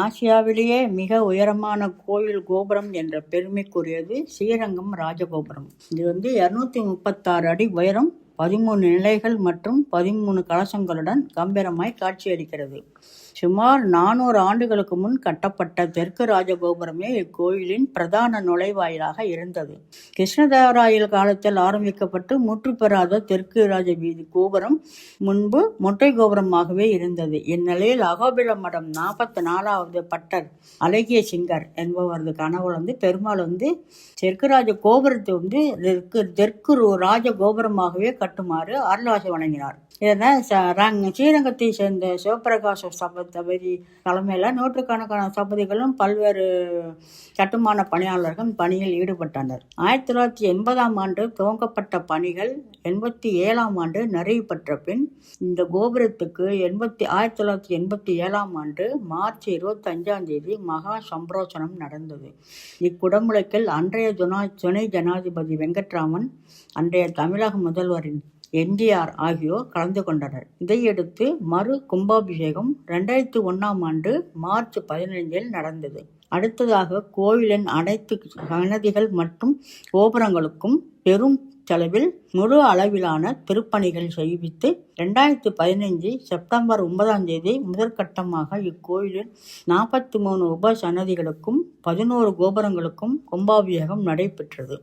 ஆசியாவிலேயே மிக உயரமான கோயில் கோபுரம் என்ற பெருமைக்குரியது ஸ்ரீரங்கம் ராஜகோபுரம். இது 236 அடி உயரம், 13 நிலைகள் மற்றும் 13 கலசங்களுடன் கம்பீரமாய் காட்சியளிக்கிறது. சுமார் 400 ஆண்டுகளுக்கு முன் கட்டப்பட்ட தெற்கு ராஜகோபுரமே இக்கோயிலின் பிரதான நுழைவாயிலாக இருந்தது. கிருஷ்ணதேவராயல் காலத்தில் ஆரம்பிக்கப்பட்டு முற்று பெறாத தெற்கு ராஜ வீதி கோபுரம் முன்பு மொட்டை கோபுரமாகவே இருந்தது. இந்நிலையில் அகோபில மடம் 44வது பட்டர் அழகிய சிங்கர் என்பவரது கனவுல பெருமாள் தெற்கு ராஜ கோபுரத்தை தெற்கு ராஜ கோபுரமாகவே கட்டுமாறு அருளாசி வழங்கினார். இதனால் ஸ்ரீரங்கத்தை சேர்ந்த சிவபிரகாச ஸ்தபதி தலைமையில் நூற்றுக்கணக்கான ஸ்தபதிகளும் பல்வேறு கட்டுமான பணியாளர்கள் பணியில் ஈடுபட்டனர். 1980ஆம் ஆண்டு துவங்கப்பட்ட பணிகள் 87ஆம் ஆண்டு நிறைவு பெற்ற பின் இந்த கோபுரத்துக்கு 1987ஆம் ஆண்டு மார்ச் 25ஆம் தேதி மகா சம்பிரோசனம் நடந்தது. இக்குடமுழுக்கில் அன்றைய துணை ஜனாதிபதி வெங்கட்ராமன், அன்றைய தமிழக முதல்வரின் என்டிஆர் ஆகியோர் கலந்து கொண்டனர். இதையடுத்து மறு கும்பாபிஷேகம் 2001ஆம் ஆண்டு மார்ச் 15இல் நடந்தது. அடுத்ததாக கோயிலின் அனைத்து கணதிகள் மற்றும் கோபுரங்களுக்கும் பெரும் செலவில் முழு அளவிலான திருப்பணிகள் செய்வித்து 2015 செப்டம்பர் 9ஆம் தேதி முதற்கட்டமாக இக்கோயிலில் 43 உப சன்னதிகளுக்கும் 11 கோபுரங்களுக்கும் கும்பாபிஷேகம் நடைபெற்றது.